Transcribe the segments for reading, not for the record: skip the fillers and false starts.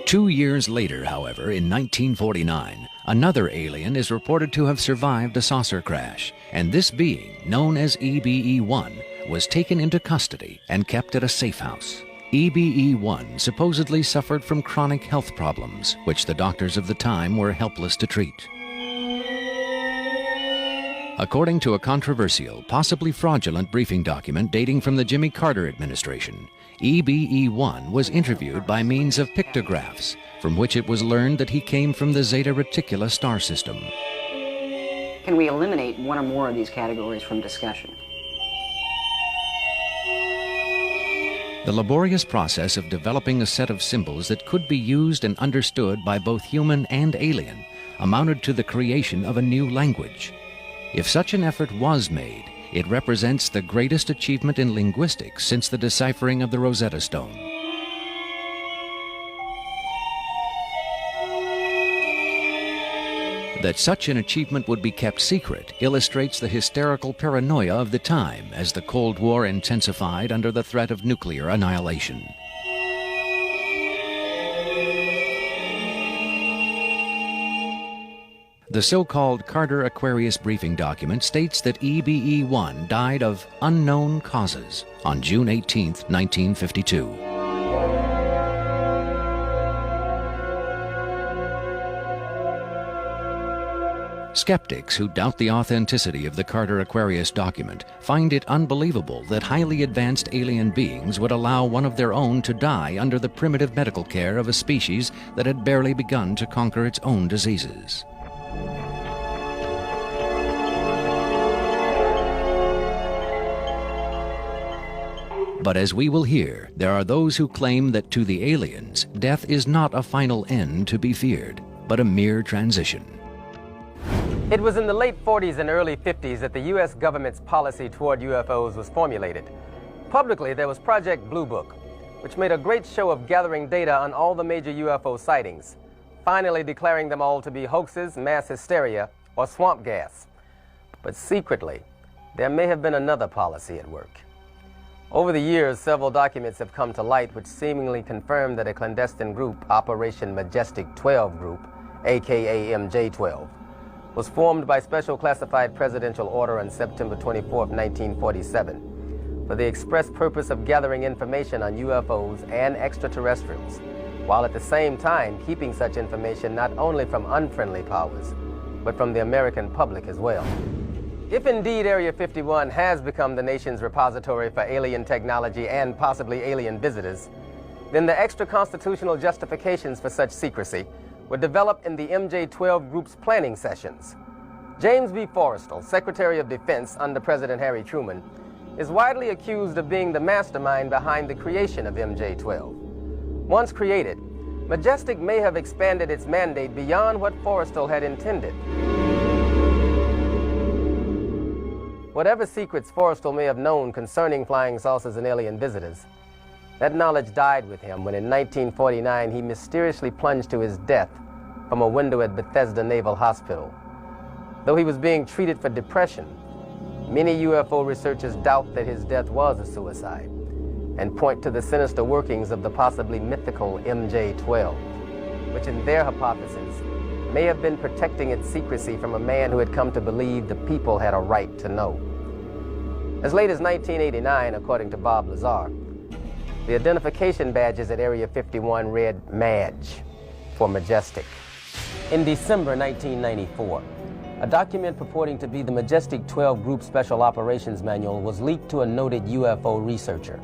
2 years later, however, in 1949, another alien is reported to have survived a saucer crash, and this being, known as EBE-1, was taken into custody and kept at a safe house. EBE-1 supposedly suffered from chronic health problems, which the doctors of the time were helpless to treat. According to a controversial, possibly fraudulent briefing document dating from the Jimmy Carter administration, EBE-1 was interviewed by means of pictographs, from which it was learned that he came from the Zeta Reticuli star system. Can we eliminate one or more of these categories from discussion? The laborious process of developing a set of symbols that could be used and understood by both human and alien amounted to the creation of a new language. If such an effort was made, it represents the greatest achievement in linguistics since the deciphering of the Rosetta Stone. That such an achievement would be kept secret illustrates the hysterical paranoia of the time as the Cold War intensified under the threat of nuclear annihilation. The so-called Carter-Aquarius briefing document states that EBE-1 died of unknown causes on June 18, 1952. Skeptics who doubt the authenticity of the Carter-Aquarius document find it unbelievable that highly advanced alien beings would allow one of their own to die under the primitive medical care of a species that had barely begun to conquer its own diseases. But as we will hear, there are those who claim that to the aliens, death is not a final end to be feared, but a mere transition. It was in the late 40s and early 50s that the U.S. government's policy toward UFOs was formulated. Publicly, there was Project Blue Book, which made a great show of gathering data on all the major UFO sightings, finally declaring them all to be hoaxes, mass hysteria, or swamp gas. But secretly, there may have been another policy at work. Over the years, several documents have come to light which seemingly confirm that a clandestine group, Operation Majestic 12 Group, aka MJ-12, was formed by special classified presidential order on September 24, 1947, for the express purpose of gathering information on UFOs and extraterrestrials, while at the same time keeping such information not only from unfriendly powers, but from the American public as well. If indeed Area 51 has become the nation's repository for alien technology and possibly alien visitors, then the extra-constitutional justifications for such secrecy were developed in the MJ-12 Group's planning sessions. James B. Forrestal, Secretary of Defense under President Harry Truman, is widely accused of being the mastermind behind the creation of MJ-12. Once created, Majestic may have expanded its mandate beyond what Forrestal had intended. Whatever secrets Forrestal may have known concerning flying saucers and alien visitors, that knowledge died with him when in 1949 he mysteriously plunged to his death from a window at Bethesda Naval Hospital. Though he was being treated for depression, many UFO researchers doubt that his death was a suicide and point to the sinister workings of the possibly mythical MJ-12, which in their hypothesis may have been protecting its secrecy from a man who had come to believe the people had a right to know. As late as 1989, according to Bob Lazar, the identification badges at Area 51 read MADGE for Majestic. In December 1994, a document purporting to be the Majestic 12 Group Special Operations Manual was leaked to a noted UFO researcher.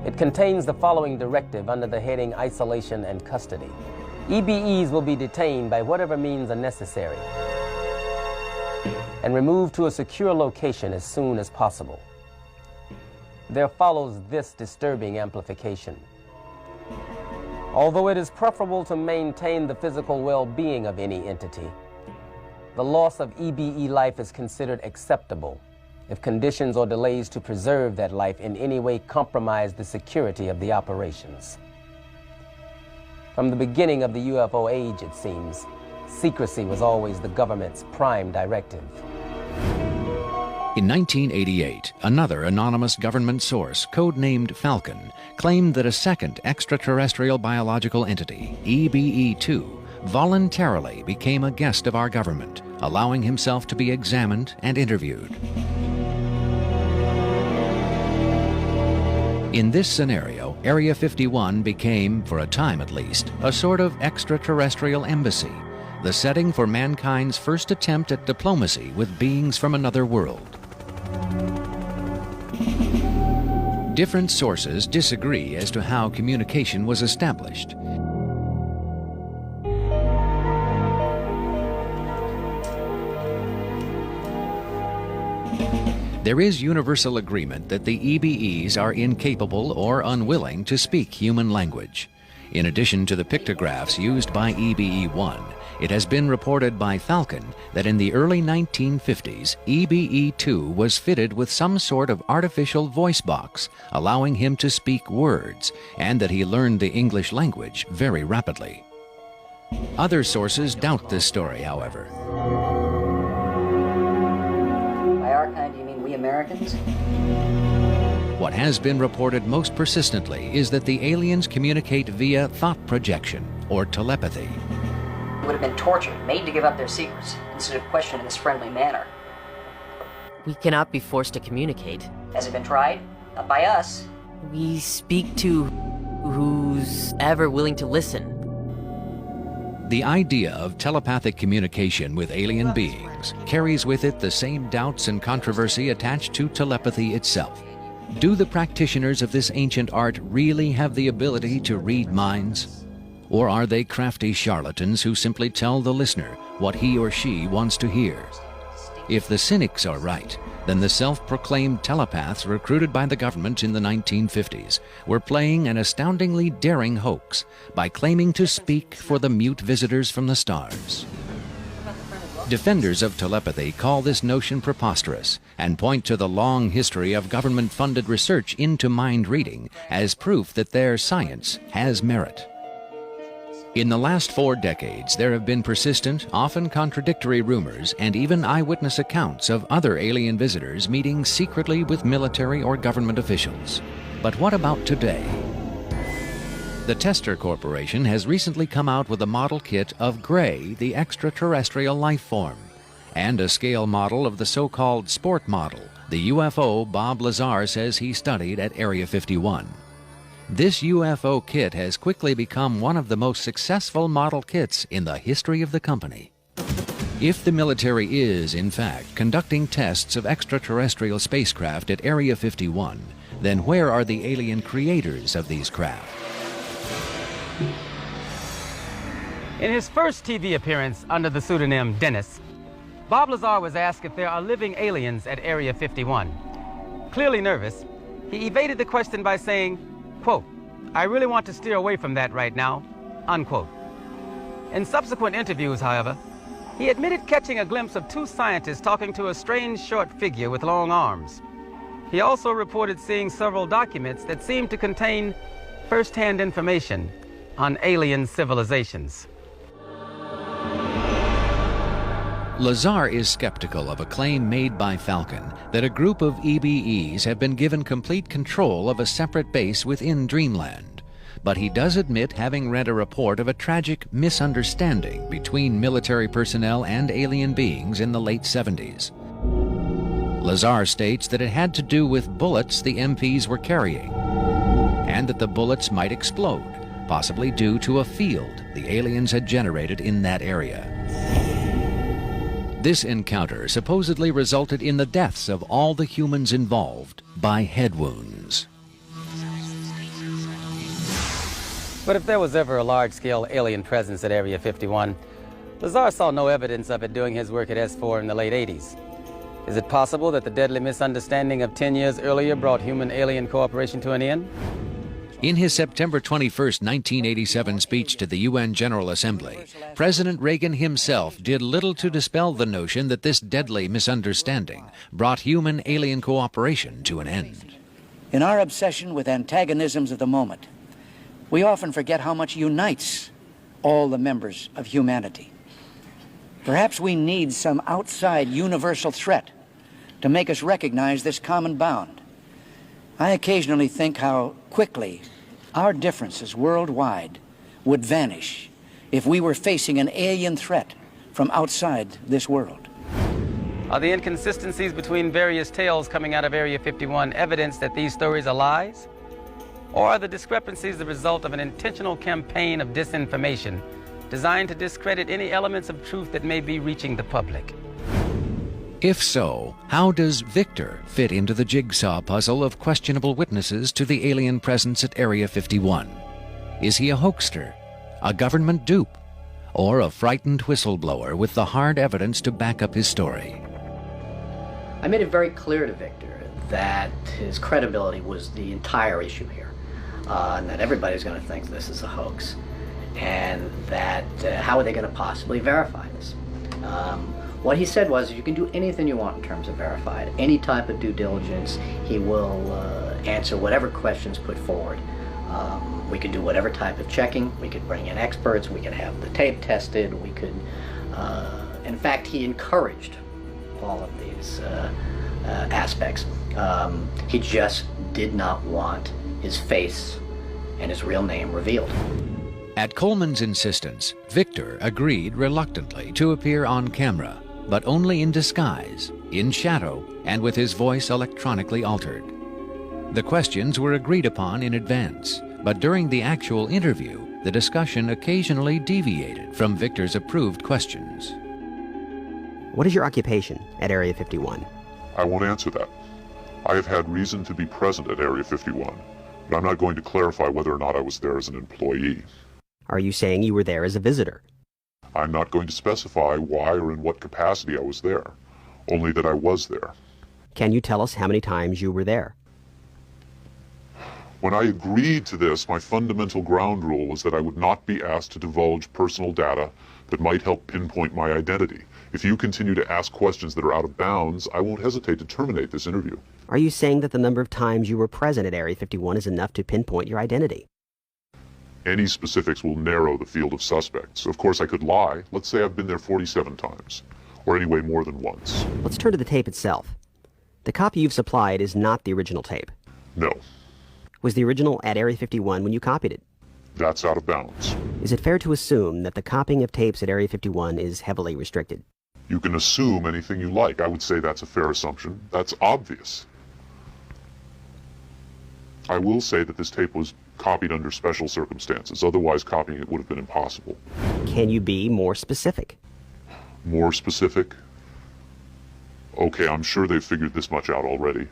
It contains the following directive under the heading Isolation and Custody. EBEs will be detained by whatever means are necessary and removed to a secure location as soon as possible. There follows this disturbing amplification. Although it is preferable to maintain the physical well-being of any entity, the loss of EBE life is considered acceptable if conditions or delays to preserve that life in any way compromise the security of the operations. From the beginning of the UFO age, it seems, secrecy was always the government's prime directive. In 1988, another anonymous government source, codenamed Falcon, claimed that a second extraterrestrial biological entity, EBE-2, voluntarily became a guest of our government, allowing himself to be examined and interviewed. In this scenario, Area 51 became, for a time at least, a sort of extraterrestrial embassy, the setting for mankind's first attempt at diplomacy with beings from another world. Different sources disagree as to how communication was established. There is universal agreement that the EBEs are incapable or unwilling to speak human language. In addition to the pictographs used by EBE-1, it has been reported by Falcon that in the early 1950s, EBE-2 was fitted with some sort of artificial voice box, allowing him to speak words, and that he learned the English language very rapidly. Other sources doubt this story, however. By our kind, do you mean we Americans? What has been reported most persistently is that the aliens communicate via thought projection, or telepathy. Would have been tortured, made to give up their secrets, instead of questioned in this friendly manner. We cannot be forced to communicate. Has it been tried? Not by us. We speak to who's ever willing to listen. The idea of telepathic communication with alien beings carries with it the same doubts and controversy attached to telepathy itself. Do the practitioners of this ancient art really have the ability to read minds? Or are they crafty charlatans who simply tell the listener what he or she wants to hear? If the cynics are right, then the self-proclaimed telepaths recruited by the government in the 1950s were playing an astoundingly daring hoax by claiming to speak for the mute visitors from the stars. Defenders of telepathy call this notion preposterous and point to the long history of government-funded research into mind reading as proof that their science has merit. In the last 4 decades, there have been persistent, often contradictory rumors and even eyewitness accounts of other alien visitors meeting secretly with military or government officials. But what about today? The Tester Corporation has recently come out with a model kit of Gray, the extraterrestrial life form, and a scale model of the so-called sport model, the UFO Bob Lazar says he studied at Area 51. This UFO kit has quickly become one of the most successful model kits in the history of the company. If the military is, in fact, conducting tests of extraterrestrial spacecraft at Area 51, then where are the alien creators of these craft? In his first TV appearance under the pseudonym Dennis, Bob Lazar was asked if there are living aliens at Area 51. Clearly nervous, he evaded the question by saying, quote, "I really want to steer away from that right now," unquote. In subsequent interviews, however, he admitted catching a glimpse of 2 scientists talking to a strange short figure with long arms. He also reported seeing several documents that seemed to contain first-hand information on alien civilizations. Lazar is skeptical of a claim made by Falcon that a group of EBEs have been given complete control of a separate base within Dreamland. But he does admit having read a report of a tragic misunderstanding between military personnel and alien beings in the late 70s. Lazar states that it had to do with bullets the MPs were carrying, and that the bullets might explode, possibly due to a field the aliens had generated in that area. This encounter supposedly resulted in the deaths of all the humans involved by head wounds. But if there was ever a large-scale alien presence at Area 51, Lazar saw no evidence of it doing his work at S4 in the late 80s. Is it possible that the deadly misunderstanding of 10 years earlier brought human-alien cooperation to an end? In his September 21, 1987 speech to the UN General Assembly, President Reagan himself did little to dispel the notion that this deadly misunderstanding brought human-alien cooperation to an end. In our obsession with antagonisms of the moment, we often forget how much unites all the members of humanity. Perhaps we need some outside universal threat to make us recognize this common bound. I occasionally think how quickly our differences worldwide would vanish if we were facing an alien threat from outside this world. Are the inconsistencies between various tales coming out of Area 51 evidence that these stories are lies? Or are the discrepancies the result of an intentional campaign of disinformation designed to discredit any elements of truth that may be reaching the public? If so, how does Victor fit into the jigsaw puzzle of questionable witnesses to the alien presence at Area 51? Is he a hoaxer, a government dupe, or a frightened whistleblower with the hard evidence to back up his story? I made it very clear to Victor that his credibility was the entire issue here, and that everybody's going to think this is a hoax, and that how are they going to possibly verify this? What he said was, you can do anything you want in terms of verified, any type of due diligence. He will answer whatever questions put forward. We could do whatever type of checking. We could bring in experts. We could have the tape tested. We could, in fact, he encouraged all of these aspects. He just did not want his face and his real name revealed. At Coleman's insistence, Victor agreed reluctantly to appear on camera, but only in disguise, in shadow, and with his voice electronically altered. The questions were agreed upon in advance, but during the actual interview, the discussion occasionally deviated from Victor's approved questions. What is your occupation at Area 51? I won't answer that. I have had reason to be present at Area 51, but I'm not going to clarify whether or not I was there as an employee. Are you saying you were there as a visitor? I'm not going to specify why or in what capacity I was there, only that I was there. Can you tell us how many times you were there? When I agreed to this, my fundamental ground rule was that I would not be asked to divulge personal data that might help pinpoint my identity. If you continue to ask questions that are out of bounds, I won't hesitate to terminate this interview. Are you saying that the number of times you were present at Area 51 is enough to pinpoint your identity? Any specifics will narrow the field of suspects. Of course, I could lie. Let's say I've been there 47 times, or anyway more than once. Let's turn to the tape itself. The copy you've supplied is not the original tape. No. Was the original at Area 51 when you copied it? That's out of bounds. Is it fair to assume that the copying of tapes at Area 51 is heavily restricted? You can assume anything you like. I would say that's a fair assumption. That's obvious. I will say that this tape was copied under special circumstances. Otherwise, copying it would have been impossible. Can you be more specific? More specific? Okay, I'm sure they've figured this much out already.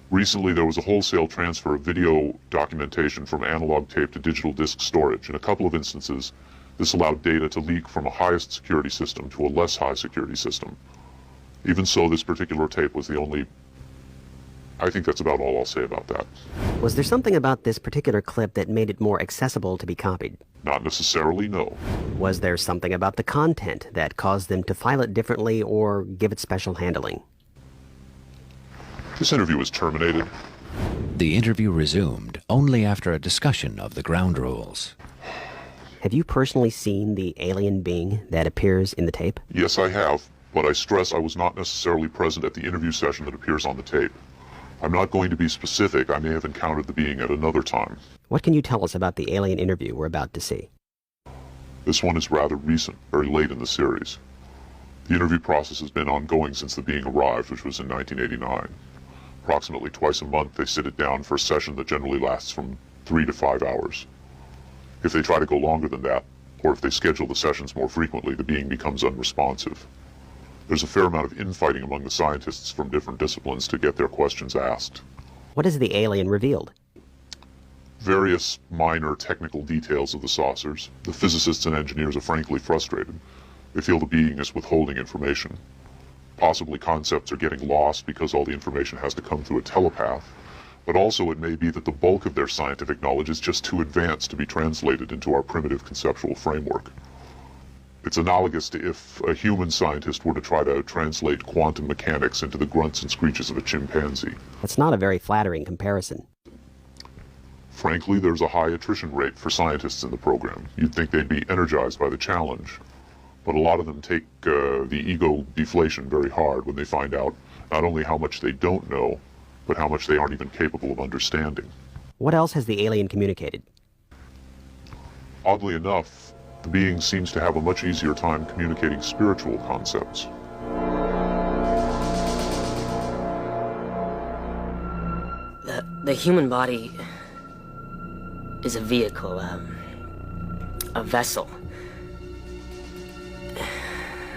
Recently, there was a wholesale transfer of video documentation from analog tape to digital disc storage. In a couple of instances, this allowed data to leak from a highest security system to a less high security system. Even so, this particular tape was the only... I think that's about all I'll say about that. Was there something about this particular clip that made it more accessible to be copied? Not necessarily, no. Was there something about the content that caused them to file it differently or give it special handling? This interview was terminated. The interview resumed only after a discussion of the ground rules. Have you personally seen the alien being that appears in the tape? Yes, I have, but I stress I was not necessarily present at the interview session that appears on the tape. I'm not going to be specific. I may have encountered the being at another time. What can you tell us about the alien interview we're about to see? This one is rather recent, very late in the series. The interview process has been ongoing since the being arrived, which was in 1989. Approximately twice a month, they sit it down for a session that generally lasts from 3 to 5 hours. If they try to go longer than that, or if they schedule the sessions more frequently, the being becomes unresponsive. There's a fair amount of infighting among the scientists from different disciplines to get their questions asked. What has the alien revealed? Various minor technical details of the saucers. The physicists and engineers are frankly frustrated. They feel the being is withholding information. Possibly concepts are getting lost because all the information has to come through a telepath. But also it may be that the bulk of their scientific knowledge is just too advanced to be translated into our primitive conceptual framework. It's analogous to if a human scientist were to try to translate quantum mechanics into the grunts and screeches of a chimpanzee. That's not a very flattering comparison. Frankly, there's a high attrition rate for scientists in the program. You'd think they'd be energized by the challenge. But a lot of them take the ego deflation very hard when they find out Not only how much they don't know, but how much they aren't even capable of understanding. What else has the alien communicated? Oddly enough, the being seems to have a much easier time communicating spiritual concepts. The human body is a vehicle, a vessel.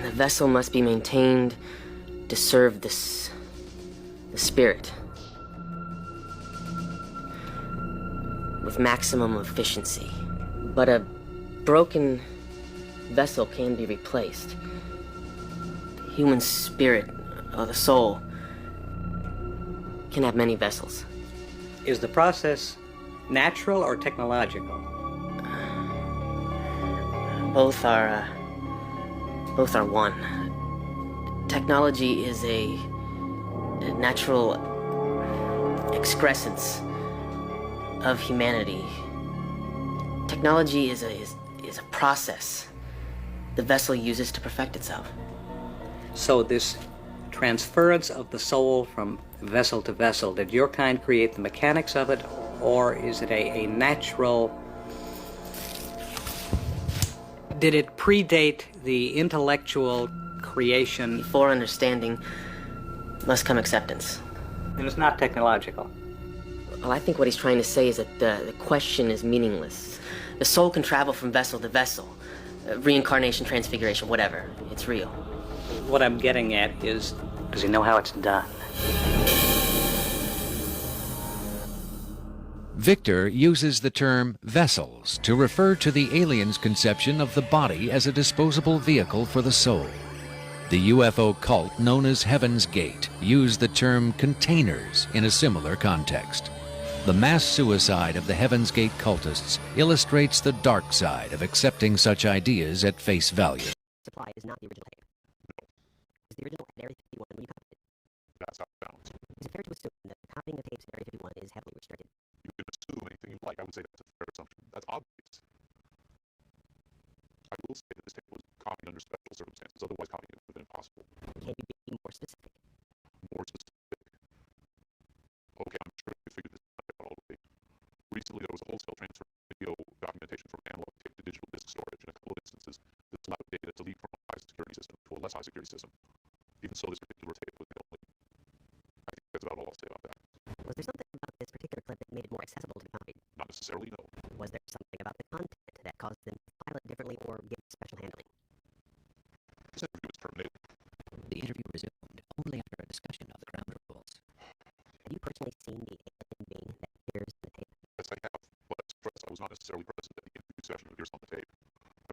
The vessel must be maintained to serve the spirit with maximum efficiency. But a broken vessel can be replaced. The human spirit, or the soul, can have many vessels. Is the process natural or technological? Both are one. Technology is a natural excrescence of humanity. Technology is a process the vessel uses to perfect itself. So this transference of the soul from vessel to vessel, did your kind create the mechanics of it, or is it a natural... Did it predate the intellectual creation? Before understanding must come acceptance. And it's not technological. Well, I think what he's trying to say is that the question is meaningless. The soul can travel from vessel to vessel. Reincarnation, transfiguration, whatever. It's real. What I'm getting at is, does he know how it's done? Victor uses the term vessels to refer to the alien's conception of the body as a disposable vehicle for the soul. The UFO cult known as Heaven's Gate used the term containers in a similar context. The mass suicide of the Heaven's Gate cultists illustrates the dark side of accepting such ideas at face value. Supply is not the original tape. Is the original at Area 51 when you copied it? That's how it sounds. Is it fair to assume that the copying of tapes in Area 51 is heavily restricted? You can assume anything you like. I would say that's a fair assumption. That's obvious. I will say that this tape was copied under special circumstances. Otherwise, copying it would have been impossible. Can you be more specific? More specific. Okay, I'm sure you figured this out all the way. Recently, there was a wholesale transfer of video documentation from analog tape to digital disk storage. In a couple of instances, this allowed data to leak from a high security system to a less high security system. Even so, this particular tape was the only. I think that's about all I'll say about that. Was there something about this particular clip that made it more accessible to be copied? Not necessarily, no. Was there something about the content that caused them to file it differently or give it special handling? This interview was terminated. The interview resumed only after a discussion of the ground rules. Have you personally seen the alien being that appears in the tape? Yes, I have, but as stressed, I was not necessarily present at the interview session that appears on the tape.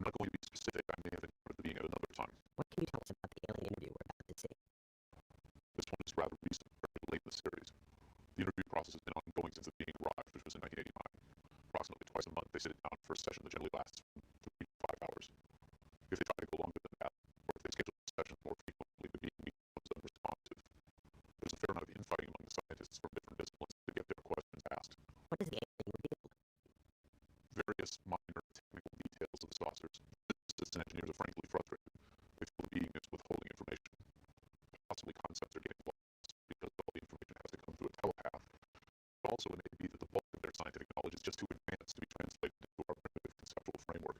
I'm not going to be specific. I may have encountered the being at another time. What can you tell us about the alien interview we're about to see? This one is rather recent, very late in the series. The interview process has been ongoing since the being arrived, which was in 1989. Approximately twice a month, they sit it down for a session that generally lasts from 3 to 5 hours. If they try to go longer than that, or if they schedule sessions more frequently, the being becomes unresponsive. There's a fair amount of infighting among the scientists from different disciplines to get their questions asked. What does the alien reveal? Various minor technical details of the saucers. Physicists and engineers are frankly frustrated. They feel the being is withholding information. Possibly concepts are getting lost because all the information has to come through a telepath. But also, it may be that the bulk of their scientific knowledge is just too advanced to be translated into our primitive conceptual framework.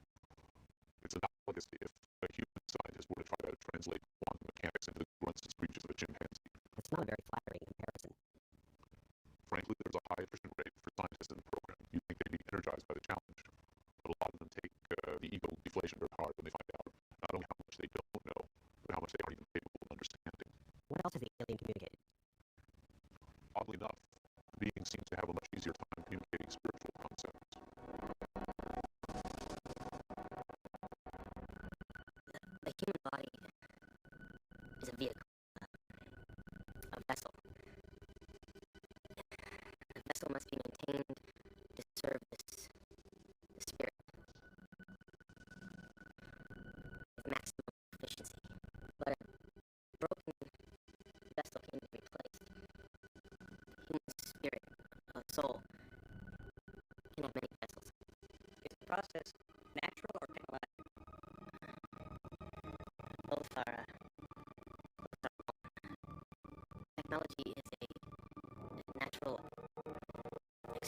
It's analogous to if a human scientist were to try to translate quantum mechanics into the grunts and screeches of a chimpanzee. That's not a very flattering comparison. Frankly, there's a high attrition rate for scientists in the program. You'd think they'd be energized by the challenge, but a lot of them take the ego deflation very hard when they find out not only how much they don't know, but how much they aren't even capable of understanding. What else has the alien communicated? Oddly enough, the being seems to have a much easier time communicating spiritual concepts. The human body is a vehicle, a vessel. The vessel must be maintained to serve the spirit with maximum efficiency. But a broken vessel can be replaced. The human spirit, or soul, can have many vessels. Is the process natural or technological? Both are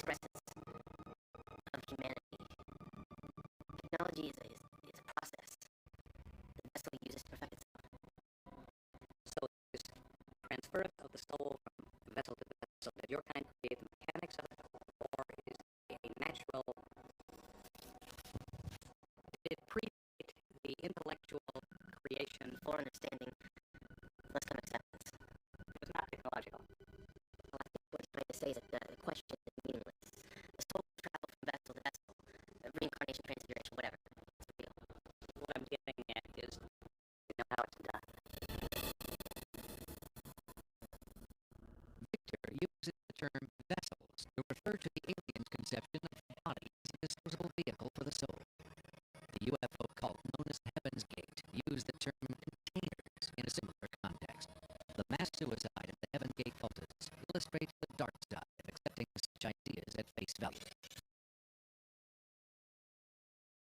expresses of humanity. Technology is a process the vessel uses to perfect itself. So this transference of the soul from vessel to vessel, did your kind create the mechanics of it, or is it a natural? Did it predate the intellectual creation? For understanding, must come acceptance. It was not technological. Well, I think what he's trying to say is that the question is meaningless. The soul travels from vessel to vessel, reincarnation, transfiguration, whatever. It's real. What I'm getting at is, you know, how it's done. Victor uses the term vessels to refer to the alien's conception of the body as a disposable vehicle for the soul. The UFO cult known as Heaven's Gate used the term containers in a similar context. The mass suicide of the Heaven's Gate cultists illustrates the dark side of accepting such ideas at face value.